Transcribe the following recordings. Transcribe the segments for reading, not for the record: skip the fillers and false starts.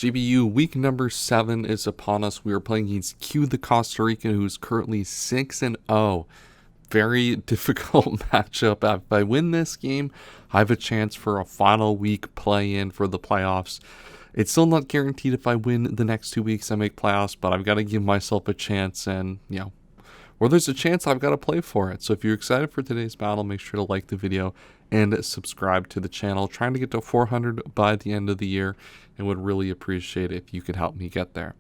GBU week number 7 is upon us. We are playing against Q the Costa Rican, who's currently 6-0. Very difficult matchup. If I win this game, I have a chance for a final week play-in for the playoffs. It's still not guaranteed if I win the next 2 weeks I make playoffs, but I've got to give myself a chance, and where there's a chance, I've got to play for it. So if you're excited for today's battle, make sure to like the video and subscribe to the channel. Trying to get to 400 by the end of the year, and would really appreciate it if you could help me get there.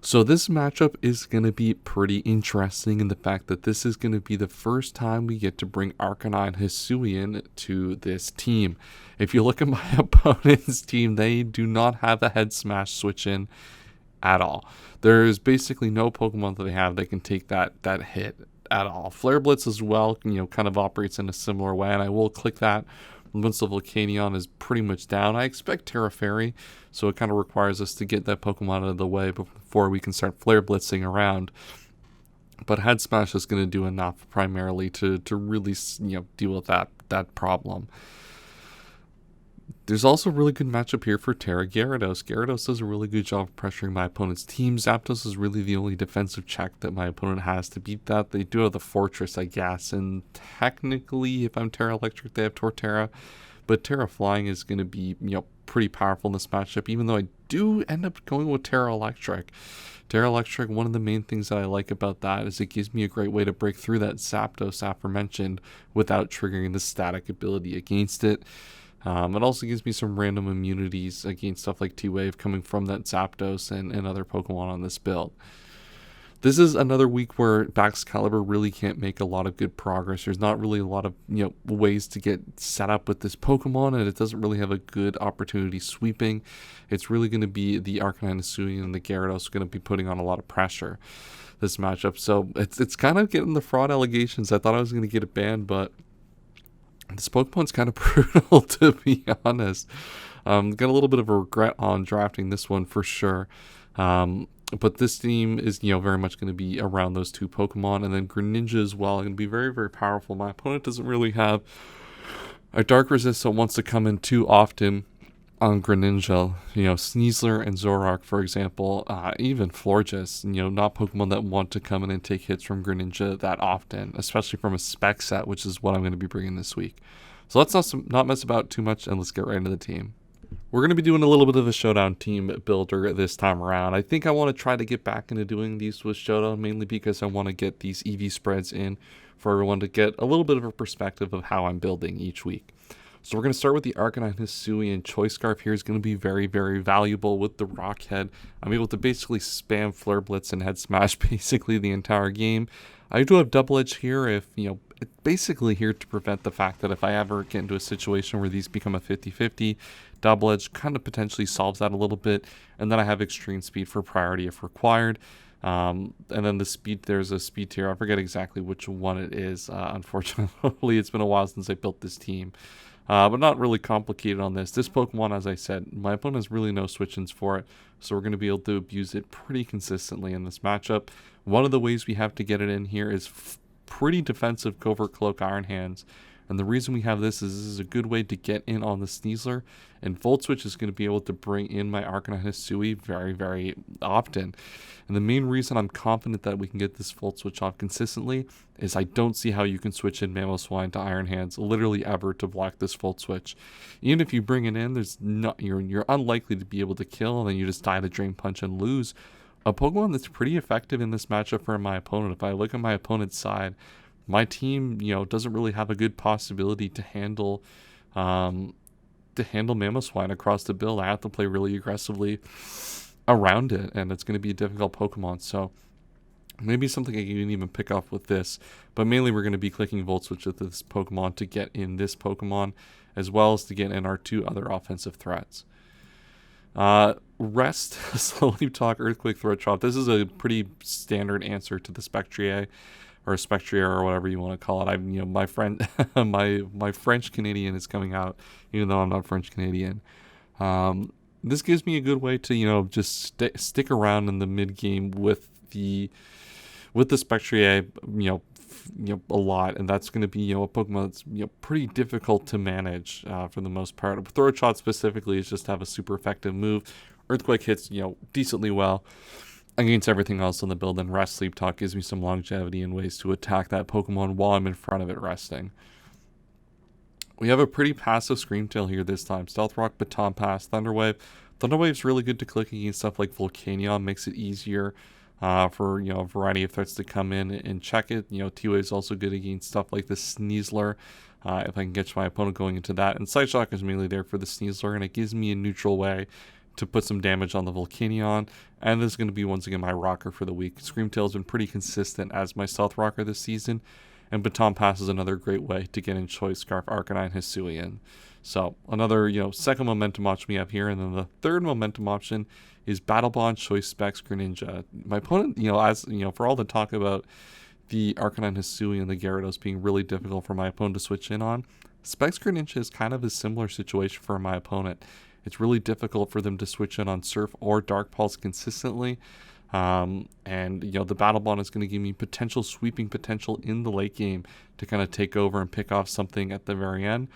So this matchup is going to be pretty interesting in the fact that this is going to be the first time we get to bring Arcanine'S in to this team. If you look at my opponent's team, they do not have a head smash switch in at all. There is basically no Pokemon that they have that can take that hit at all. Flare Blitz as well, kind of operates in a similar way, and I will click that once the Volcanion is pretty much down. I expect Terra Fairy, so it kind of requires us to get that Pokemon out of the way before we can start Flare Blitzing around. But Head Smash is going to do enough primarily to really deal with that problem. There's also a really good matchup here for Terra Gyarados. Gyarados does a really good job of pressuring my opponent's team. Zapdos is really the only defensive check that my opponent has to beat that. They do have the Fortress, I guess, and technically, if I'm Terra Electric, they have Torterra. But Terra Flying is going to be, pretty powerful in this matchup, even though I do end up going with Terra Electric. Terra Electric, one of the main things that I like about that is it gives me a great way to break through that Zapdos aforementioned without triggering the static ability against it. It also gives me some random immunities against stuff like T-Wave coming from that Zapdos and other Pokemon on this build. This is another week where baxcalibur really can't make a lot of good progress. There's not really a lot of ways to get set up with this Pokemon, and it doesn't really have a good opportunity sweeping. It's really going to be the Arcanine'S and the Gyarados going to be putting on a lot of pressure this matchup. So it's kind of getting the fraud allegations. I thought I was going to get it banned, but this Pokemon's kind of brutal, to be honest. Got a little bit of a regret on drafting this one for sure. But this team is, very much going to be around those two Pokemon. And then Greninja as well, going to be very, very powerful. My opponent doesn't really have a Dark Resist that wants to come in too often on Greninja. Sneasler and Zoroark, for example, even Florges, not Pokemon that want to come in and take hits from Greninja that often, especially from a spec set, which is what I'm going to be bringing this week. So let's not mess about too much, and let's get right into the team. We're going to be doing a little bit of a Showdown team builder this time around. I think I want to try to get back into doing these with Showdown, mainly because I want to get these EV spreads in for everyone to get a little bit of a perspective of how I'm building each week. So we're going to start with the Arcanine'S, and Choice Scarf here is going to be very, very valuable with the Rock Head. I'm able to basically spam Flare Blitz and Head Smash basically the entire game. I do have Double Edge here if, it's basically here to prevent the fact that if I ever get into a situation where these become a 50-50, Double Edge kind of potentially solves that a little bit. And then I have Extreme Speed for priority if required. And then the speed, there's a speed tier. I forget exactly which one it is. Unfortunately, it's been a while since I built this team. But not really complicated on this. This Pokemon, as I said, my opponent has really no switch-ins for it, so we're going to be able to abuse it pretty consistently in this matchup. One of the ways we have to get it in here is pretty defensive Covert Cloak Iron Hands. And the reason we have this is a good way to get in on the Sneasler, and Volt Switch is going to be able to bring in my Arcanine'S very, very often. And the main reason I'm confident that we can get this Volt Switch off consistently is I don't see how you can switch in Mamoswine to Iron Hands literally ever to block this Volt Switch. Even if you bring it in, you're unlikely to be able to kill, and then you just die to Drain Punch and lose. A Pokemon that's pretty effective in this matchup for my opponent. If I look at my opponent's side, my team, doesn't really have a good possibility to handle Mamoswine across the build. I have to play really aggressively around it, and it's going to be a difficult Pokemon. So maybe something I can even pick up with this, but mainly we're going to be clicking Volt Switch with this Pokemon to get in this Pokemon, as well as to get in our two other offensive threats. Rest, Slowly Talk, Earthquake, Throat Chop. This is a pretty standard answer to the Spectrier, or Spectrier, or whatever you want to call it. My friend, my French Canadian is coming out, even though I'm not French Canadian. This gives me a good way to just stick around in the mid game with the Spectrier, a lot, and that's going to be a Pokemon that's pretty difficult to manage for the most part. Throat Shot specifically is just have a super effective move. Earthquake hits, decently well against everything else on the build, and Rest Sleep Talk gives me some longevity and ways to attack that Pokemon while I'm in front of it resting. We have a pretty passive Screamtail here this time. Stealth Rock, Baton Pass, Thunderwave. Thunderwave's really good to click against stuff like Volcanion, makes it easier for a variety of threats to come in and check it. T-Wave's also good against stuff like the Sneasler, if I can get my opponent going into that. And Side Shock is mainly there for the Sneasler, and it gives me a neutral way to put some damage on the Volcanion. And this is going to be once again my rocker for the week. Screamtail's been pretty consistent as my stealth rocker this season, and Baton Pass is another great way to get in Choice Scarf, Arcanine, Hisuian. So another second momentum option we have here, and then the third momentum option is Battle Bond, Choice Specs, Greninja. My opponent, for all the talk about the Arcanine, Hisuian, and the Gyarados being really difficult for my opponent to switch in on, Specs Greninja is kind of a similar situation for my opponent. It's really difficult for them to switch in on Surf or Dark Pulse consistently. And the Battle Bond is going to give me potential sweeping potential in the late game to kind of take over and pick off something at the very end.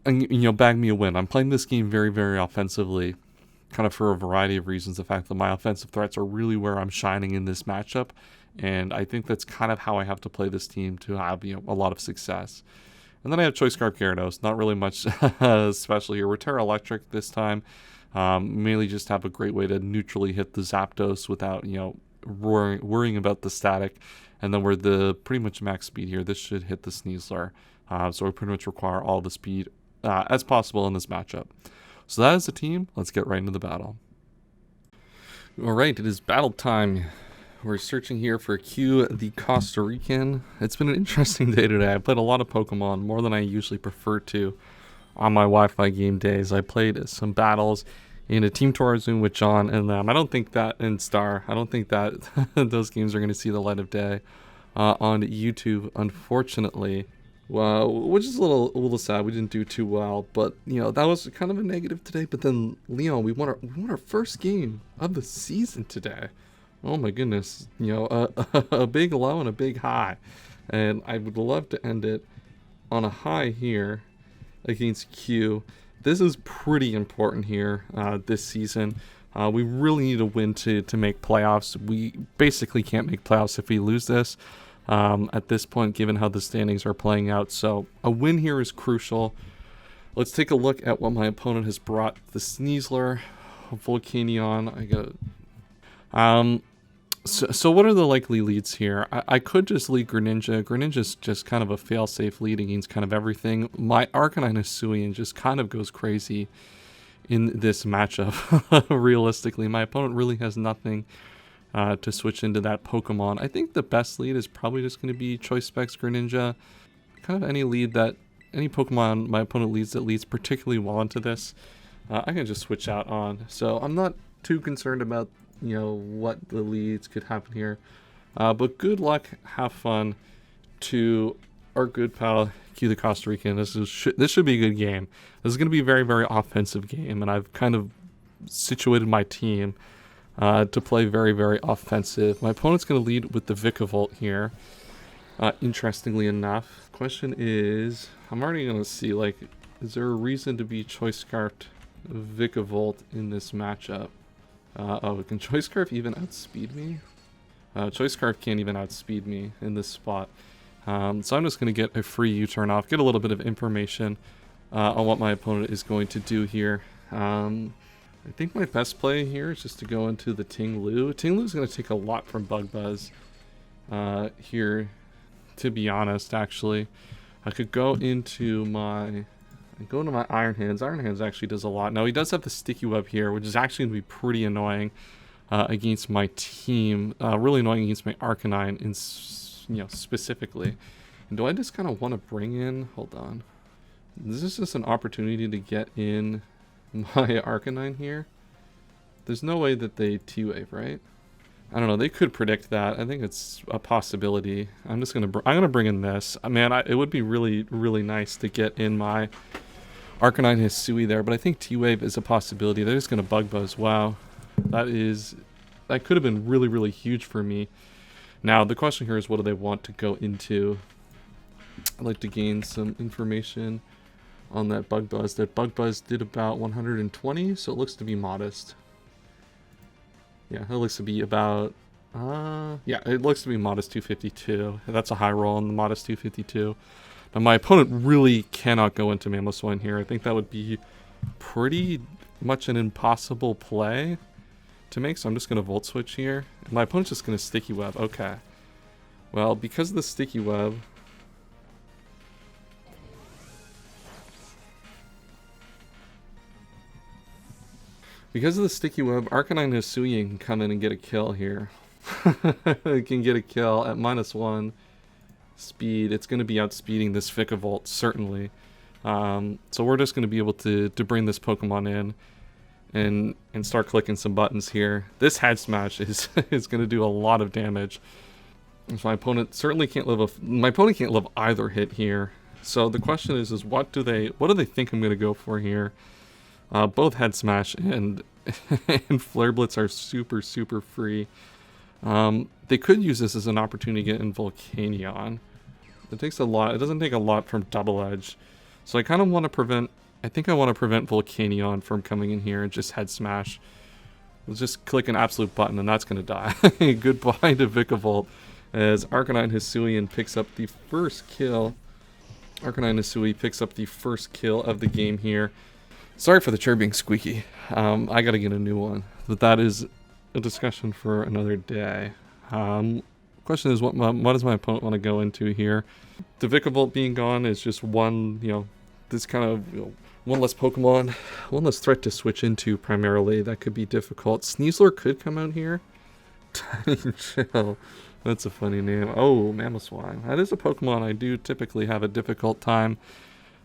And, bag me a win. I'm playing this game very, very offensively, kind of for a variety of reasons. The fact that my offensive threats are really where I'm shining in this matchup. And I think that's kind of how I have to play this team to have, a lot of success. And then I have Choice Scarf Gyarados. Not really much special here. We're Terra Electric this time. Mainly just have a great way to neutrally hit the Zapdos without, worrying about the static. And then we're the pretty much max speed here. This should hit the Sneasler. So we pretty much require all the speed as possible in this matchup. So that is the team. Let's get right into the battle. All right, it is battle time. We're searching here for Q, the Costa Rican. It's been an interesting day today. I played a lot of Pokemon, more than I usually prefer to on my Wi-Fi game days. I played some battles in a Team Tour Zoom with John and them. I don't think that those games are going to see the light of day on YouTube, unfortunately. Which is a little sad. We didn't do too well, but that was kind of a negative today. But then Leon, we won our first game of the season today. Oh my goodness, a big low and a big high, and I would love to end it on a high here against Q. This is pretty important here this season. We really need a win to make playoffs. We basically can't make playoffs if we lose this at this point, given how the standings are playing out. So a win here is crucial. Let's take a look at what my opponent has brought. The Sneasler, Volcanion. So what are the likely leads here? I could just lead Greninja. Greninja's just kind of a fail-safe lead against kind of everything. My Arcanine Hisuian just kind of goes crazy in this matchup. Realistically, my opponent really has nothing to switch into that Pokemon. I think the best lead is probably just going to be Choice Specs Greninja. Kind of any Pokemon my opponent leads that leads particularly well into this, I can just switch out on. So I'm not too concerned about what the leads could happen here, but good luck, have fun to our good pal Q the Costa Rican. This should be a good game. This is going to be a very, very offensive game, and I've kind of situated my team to play very, very offensive. My opponent's going to lead with the Vikavolt here, interestingly enough. Question is, I'm already going to see, is there a reason to be Choice Scarfed Vikavolt in this matchup? Can Choice Scarf even outspeed me? Choice Scarf can't even outspeed me in this spot. So I'm just going to get a free U-turn off, get a little bit of information on what my opponent is going to do here. I think my best play here is just to go into the Ting-Lu. Ting-Lu is going to take a lot from Bug Buzz here, to be honest, actually. I could go into my Iron Hands. Iron Hands actually does a lot. Now, he does have the Sticky Web here, which is actually going to be pretty annoying against my team. Really annoying against my Arcanine, specifically. And do I just kind of want to bring in... Hold on. This is just an opportunity to get in my Arcanine here. There's no way that they T-Wave, right? I don't know. They could predict that. I think it's a possibility. I'm gonna bring in this. Man, it would be really, really nice to get in my Arcanine Hisui there, but I think T-Wave is a possibility. They're just going to Bug Buzz. Wow. That could have been really, really huge for me. Now, the question here is, what do they want to go into? I'd like to gain some information on that Bug Buzz. That Bug Buzz did about 120, so it looks to be modest. Yeah, it looks to be about, yeah, it looks to be modest 252. That's a high roll on the modest 252. Now my opponent really cannot go into Mamoswine here. I think that would be pretty much an impossible play to make, so I'm just going to Volt Switch here. And my opponent's just going to Sticky Web. Okay. Well, because of the Sticky Web, Arcanine'S can come in and get a kill here. It can get a kill at -1 speed. It's going to be outspeeding this Vikavolt, certainly. So we're just going to be able to bring this Pokemon in and start clicking some buttons here. This Head Smash is going to do a lot of damage. So my opponent certainly can't live my opponent can't live either hit here. So the question is what do they think I'm going to go for here? Both Head Smash and and Flare Blitz are super free. They could use this as an opportunity to get in Volcanion. It takes a lot. It doesn't take a lot from Double Edge. So I kind of want to prevent. I think I want to prevent Volcanion from coming in here and just Head Smash. Let's just click an absolute button and that's going to die. Goodbye to Vikavolt as Arcanine picks up the first kill. Arcanine picks up the first kill of the game here. Sorry for the chair being squeaky. I gotta get a new one. But that is a discussion for another day. Question is, what does my opponent want to go into here? The Vikavolt being gone is just one, this kind of, one less Pokemon, one less threat to switch into primarily. That could be difficult. Sneasler could come out here. Tiny Chill. That's a funny name. Oh, Mamoswine. That is a Pokemon I do typically have a difficult time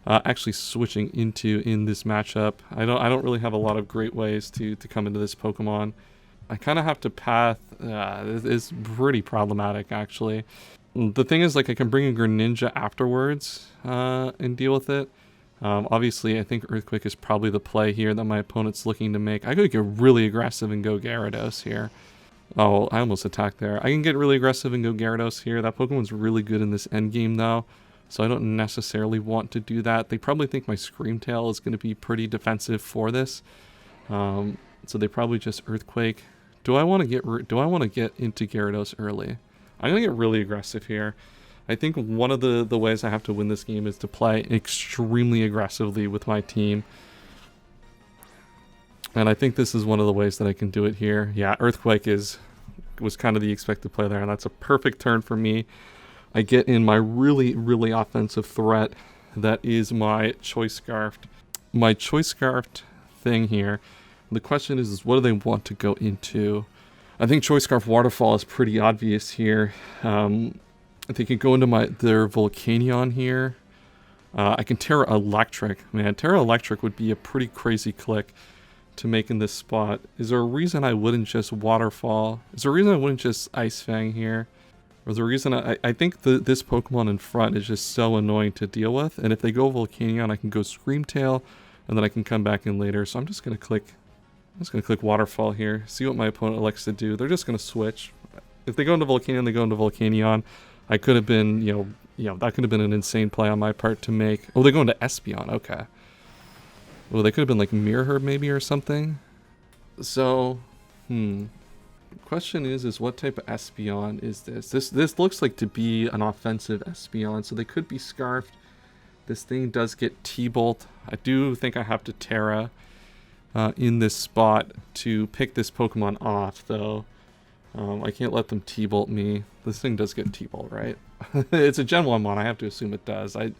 actually switching into in this matchup. I don't really have a lot of great ways to come into this Pokemon. I kind of have to path. It's pretty problematic actually. The thing is, like, I can bring a Greninja afterwards and deal with it. Obviously, I think Earthquake is probably the play here that my opponent's looking to make. I could get really aggressive and go Gyarados here. Oh, I almost attacked there. I can get really aggressive and go Gyarados here. That Pokemon's really good in this endgame though, so I don't necessarily want to do that. They probably think my Scream Tail is going to be pretty defensive for this, so they probably just Earthquake. Do I want to get into Gyarados early? I'm gonna get really aggressive here. I think one of the ways I have to win this game is to play extremely aggressively with my team. And I think this is one of the ways that I can do it here. Yeah, Earthquake was kind of the expected play there, and that's a perfect turn for me. I get in my really offensive threat. That is my Choice Scarfed. My Choice Scarfed thing here. The question is what do they want to go into? I think Choice Scarf Waterfall is pretty obvious here. They can go into their Volcanion here. I can Terra Electric. Man, Terra Electric would be a pretty crazy click to make in this spot. Is there a reason I wouldn't just Waterfall? Is there a reason I wouldn't just Ice Fang here? Or is there a reason I think this Pokemon in front is just so annoying to deal with, and if they go Volcanion, I can go Scream Tail, and then I can come back in later. So I'm just gonna click Waterfall here, see what my opponent elects to do. They're just gonna switch. If they go into Volcanion, they go into Volcanion. I could have been, that could have been an insane play on my part to make. Oh, they go into Espeon, okay. Well, they could have been like Mirror Herb maybe or something. So, the question is what type of Espeon is this? This looks like to be an offensive Espeon, so they could be Scarfed. This thing does get T-Bolt. I do think I have to Terra in this spot to pick this Pokemon off, though. I can't let them T-Bolt me. This thing does get T-Bolt, right? It's a Gen 1 mon, I have to assume it does. I'm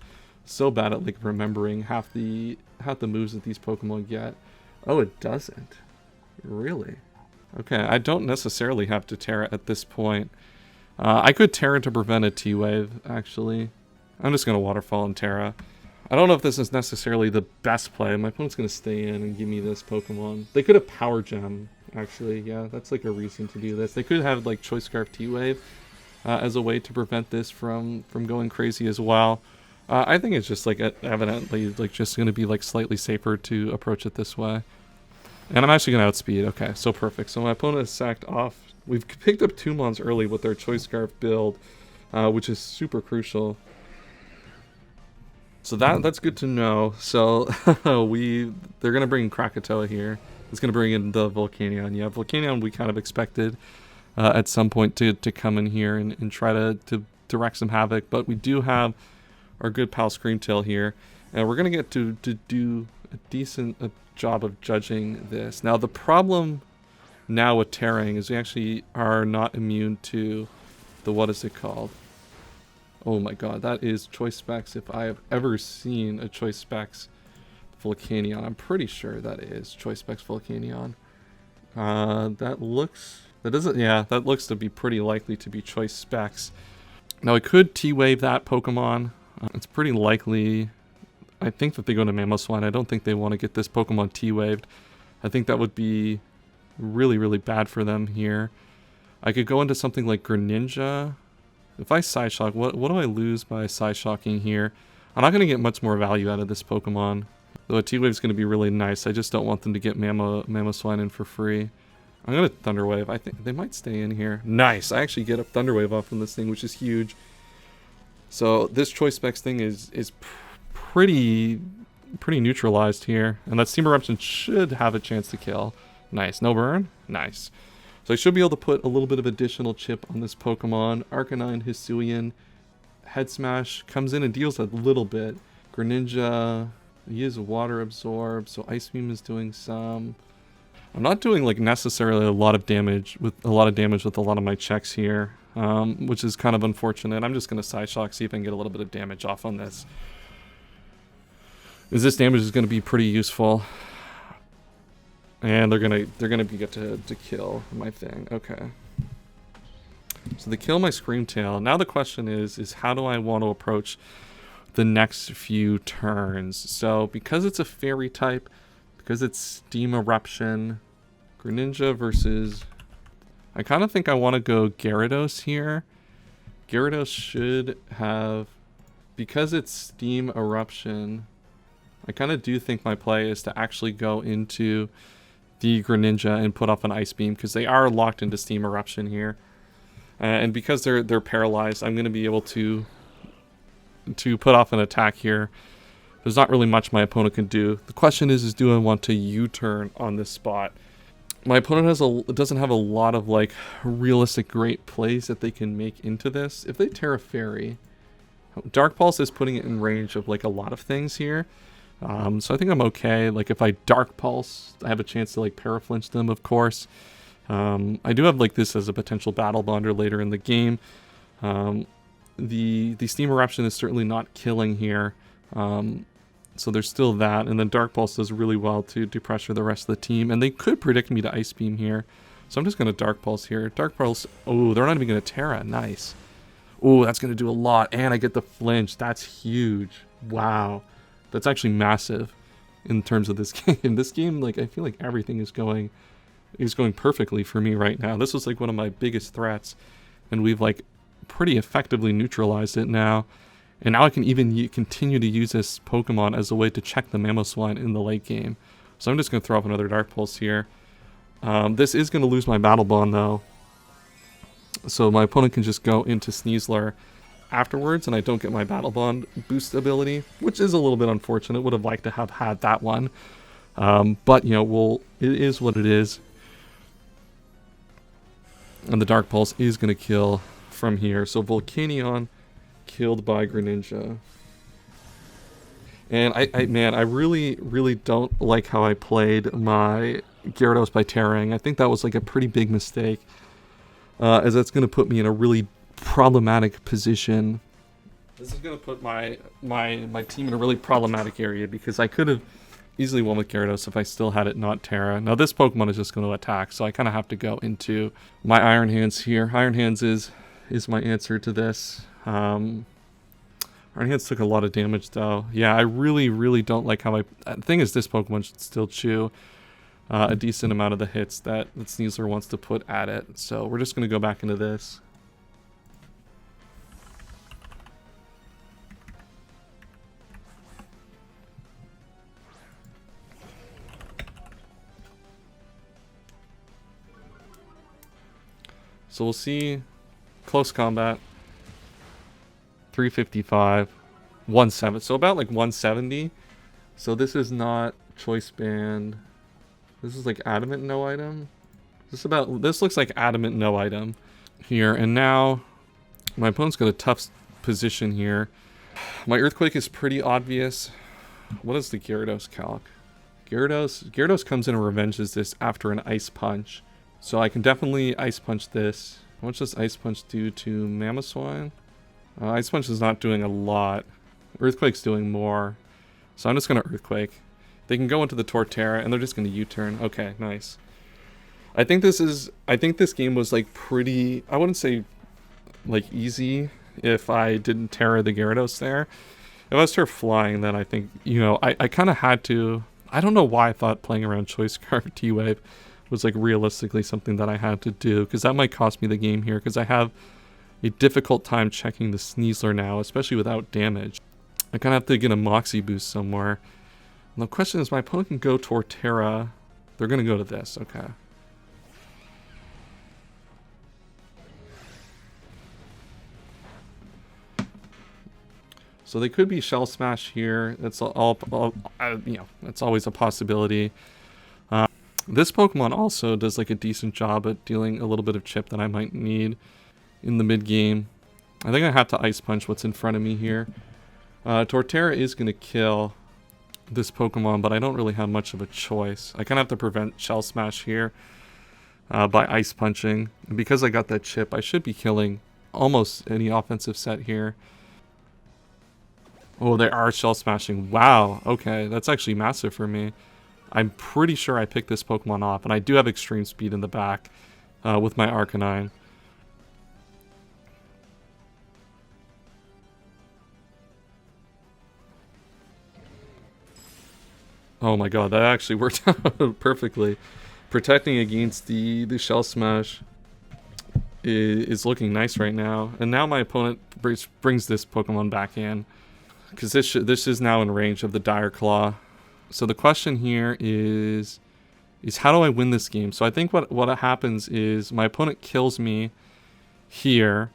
so bad at like remembering half the moves that these Pokemon get. Oh, it doesn't. Really? Okay, I don't necessarily have to Terra at this point. I could Terra to prevent a T-Wave, actually. I'm just going to Waterfall and Terra. I don't know if this is necessarily the best play. My opponent's going to stay in and give me this Pokemon. They could have Power Gem, actually. Yeah, that's like a reason to do this. They could have like Choice Scarf T-Wave as a way to prevent this from going crazy as well. I think it's just like evidently like just going to be like slightly safer to approach it this way. And I'm actually going to outspeed. Okay, so perfect. So my opponent has sacked off. We've picked up 2 mons early with their Choice Scarf build, which is super crucial. So that's good to know. So they're going to bring Krakatoa here. It's going to bring in the Volcanion. Yeah, Volcanion we kind of expected at some point to come in here and try to direct some havoc. But we do have our good pal Screamtail here. And we're going to get to do a decent job of judging this. Now, the problem now with Terang is we actually are not immune to the, what is it called? Oh my god, that is Choice Specs if I have ever seen a Choice Specs Volcanion. I'm pretty sure that is Choice Specs Volcanion. That looks to be pretty likely to be Choice Specs. Now I could T-Wave that Pokemon. It's pretty likely. I think that they go to Mamoswine. I don't think they want to get this Pokemon T-Waved. I think that would be really, really bad for them here. I could go into something like Greninja. If I Psyshock, what do I lose by Psyshocking here? I'm not going to get much more value out of this Pokemon. Though a T-Wave is going to be really nice. I just don't want them to get Mamoswine in for free. I'm going to Thunder Wave. I think they might stay in here. Nice! I actually get a Thunder Wave off from this thing, which is huge. So this Choice Specs thing is pretty neutralized here. And that Steam Eruption should have a chance to kill. Nice. No burn? Nice. So I should be able to put a little bit of additional chip on this Pokemon. Arcanine, Hisuian, Head Smash comes in and deals a little bit. Greninja, he is Water Absorb, so Ice Beam is doing some. I'm not doing like necessarily a lot of damage with a lot of my checks here, which is kind of unfortunate. I'm just gonna Psyshock, see if I can get a little bit of damage off on this. This damage is gonna be pretty useful. And they're gonna get to kill my thing. Okay. So they kill my Screamtail. Now the question is how do I want to approach the next few turns? So because it's a fairy type, because it's Steam Eruption, Greninja versus, I kind of think I want to go Gyarados here. Gyarados should have, because it's Steam Eruption, I kind of do think my play is to actually go into the Greninja and put off an Ice Beam because they are locked into Steam Eruption here, and because they're paralyzed, I'm going to be able to put off an attack here. There's not really much my opponent can do. The question is do I want to U-turn on this spot? My opponent doesn't have a lot of like realistic great plays that they can make into this. If they Terra Fairy, Dark Pulse is putting it in range of like a lot of things here. So I think I'm okay. Like if I Dark Pulse, I have a chance to like Paraflinch them, of course. I do have like this as a potential Battle Bonder later in the game. The Steam Eruption is certainly not killing here. So there's still that. And then Dark Pulse does really well to pressure the rest of the team. And they could predict me to Ice Beam here. So I'm just going to Dark Pulse here. Dark Pulse, oh, they're not even going to Terra. Nice. Oh, that's going to do a lot. And I get the flinch. That's huge. Wow. That's actually massive in terms of this game. This game, like, I feel like everything is going perfectly for me right now. This was like one of my biggest threats, and we've like pretty effectively neutralized it now. And now I can even continue to use this Pokemon as a way to check the Mamoswine in the late game. So I'm just going to throw up another Dark Pulse here. This is going to lose my Battle Bond though, so my opponent can just go into Sneasler afterwards, and I don't get my Battle Bond boost ability, which is a little bit unfortunate. Would have liked to have had that one, but you know, it is what it is. And the Dark Pulse is going to kill from here. So Volcanion killed by Greninja. And I really don't like how I played my Gyarados by Terang. I think that was like a pretty big mistake, as that's going to put me in a really problematic position. This is going to put my team in a really problematic area because I could have easily won with Gyarados if I still had it not Terra. Now this Pokemon is just going to attack, so I kind of have to go into my Iron Hands here. Iron Hands is my answer to this. Iron Hands took a lot of damage though. Yeah, I really don't like how the thing is, this Pokemon should still chew a decent amount of the hits that Sneasler wants to put at it. So we're just going to go back into this. So we'll see. Close combat. 355. 170. So about like 170. So this is not choice band. This is like adamant no item. This looks like adamant no item here. And now my opponent's got a tough position here. My Earthquake is pretty obvious. What is the Gyarados calc? Gyarados comes in and revenges this after an Ice Punch. So I can definitely Ice Punch this. How much does Ice Punch do to Mamoswine? Ice Punch is not doing a lot. Earthquake's doing more. So I'm just going to Earthquake. They can go into the Torterra and they're just going to U-turn. Okay, nice. I think this game was like pretty, I wouldn't say like easy if I didn't Terra the Gyarados there. If I was Turf Flying, then I think, you know, I kind of had to. I don't know why I thought playing around Choice Scarf T-Wave was like realistically something that I had to do, because that might cost me the game here, because I have a difficult time checking the Sneasler now, especially without damage. I kind of have to get a Moxie boost somewhere. And the question is, my opponent can go Torterra. They're going to go to this, okay. So they could be Shell Smash here. That's all you know, that's always a possibility. This Pokemon also does like a decent job at dealing a little bit of chip that I might need in the mid game. I think I have to Ice Punch what's in front of me here. Torterra is going to kill this Pokemon, but I don't really have much of a choice. I kind of have to prevent Shell Smash here by Ice Punching. And because I got that chip, I should be killing almost any offensive set here. Oh, they are Shell Smashing. Wow, okay, that's actually massive for me. I'm pretty sure I picked this Pokemon off, and I do have extreme speed in the back with my Arcanine. Oh my god, that actually worked out perfectly. Protecting against the Shell Smash is looking nice right now. And now my opponent brings this Pokemon back in, because this is now in range of the Dire Claw. So the question here is how do I win this game? So I think what happens is my opponent kills me here.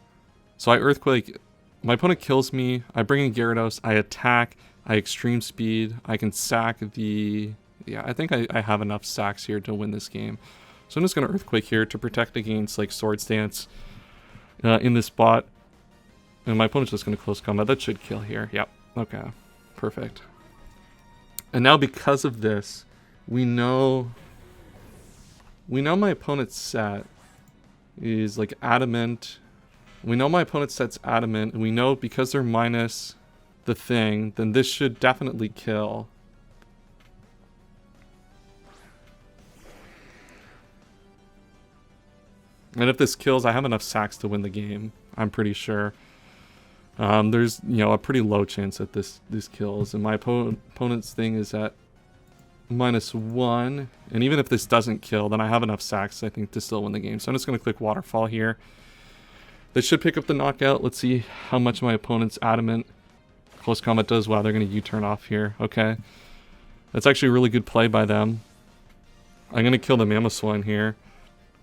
So I Earthquake. My opponent kills me. I bring in Gyarados. I attack. I extreme speed. I can sack the... Yeah, I think I have enough sacks here to win this game. So I'm just going to Earthquake here to protect against like Swords Dance in this spot. And my opponent's just going to close combat. That should kill here. Yep. Okay, perfect. And now because of this, we know my opponent's set is like adamant. We know my opponent's set's adamant, and we know because they're minus the thing, then this should definitely kill. And if this kills, I have enough sacks to win the game, I'm pretty sure. There's, you know, a pretty low chance that this kills, and my opponent's thing is at -1, and even if this doesn't kill, then I have enough sacks, I think, to still win the game. So I'm just going to click Waterfall here. This should pick up the knockout. Let's see how much my opponent's adamant close combat does. Wow, they're going to U-turn off here. Okay, that's actually a really good play by them. I'm going to kill the Mamoswine here,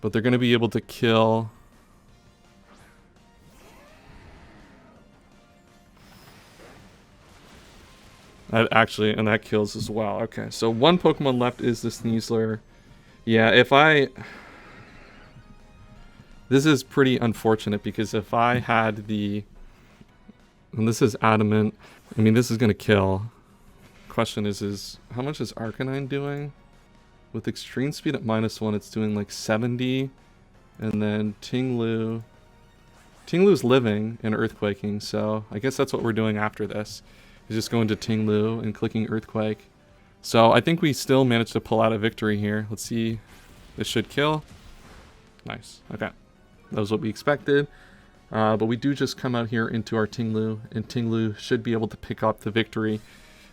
but they're going to be able to kill... That actually, and that kills as well. Okay, so one Pokemon left is the Sneasler. Yeah, this is pretty unfortunate, because if I had the... And this is adamant. I mean, this is going to kill. Question is how much is Arcanine doing? With extreme speed at -1, it's doing like 70. And then Tinglu's living and Earthquaking, so I guess that's what we're doing after this. Is just going to Tinglu and clicking Earthquake. So I think we still managed to pull out a victory here. Let's see. This should kill. Nice. Okay. That was what we expected. But we do just come out here into our Tinglu, and Tinglu should be able to pick up the victory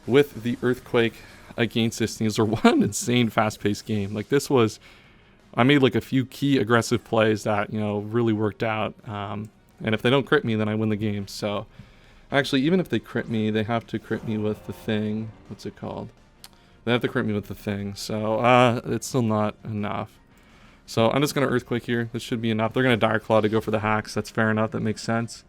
with the Earthquake against this Sneasler. What an insane fast-paced game. Like, this was... I made like a few key aggressive plays that, you know, really worked out. And if they don't crit me, then I win the game. So... Actually, even if they crit me, they have to crit me with the thing. What's it called? They have to crit me with the thing. So, it's still not enough. So, I'm just going to Earthquake here. This should be enough. They're going to Dire Claw to go for the hacks. That's fair enough. That makes sense.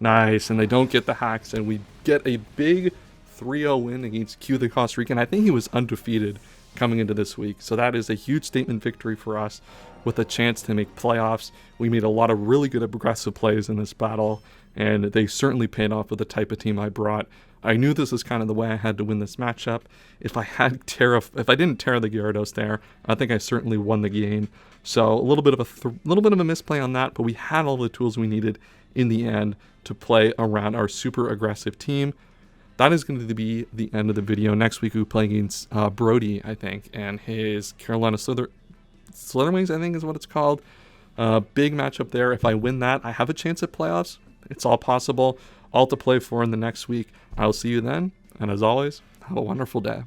Nice. And they don't get the hacks. And we get a big 3-0 win against Q the Costa Rican. I think he was undefeated coming into this week. So that is a huge statement victory for us with a chance to make playoffs. We made a lot of really good aggressive plays in this battle, and they certainly paid off with the type of team I brought. I knew this is kind of the way I had to win this matchup. If I didn't tear the Gyarados there, I think I certainly won the game. So a little bit of a misplay on that, but we had all the tools we needed in the end to play around our super aggressive team. That is going to be the end of the video. Next week we play against Brody, I think, and his Carolina Slitherwings, I think is what it's called. Big matchup there. If I win that, I have a chance at playoffs. It's all possible. All to play for in the next week. I'll see you then, and as always, have a wonderful day.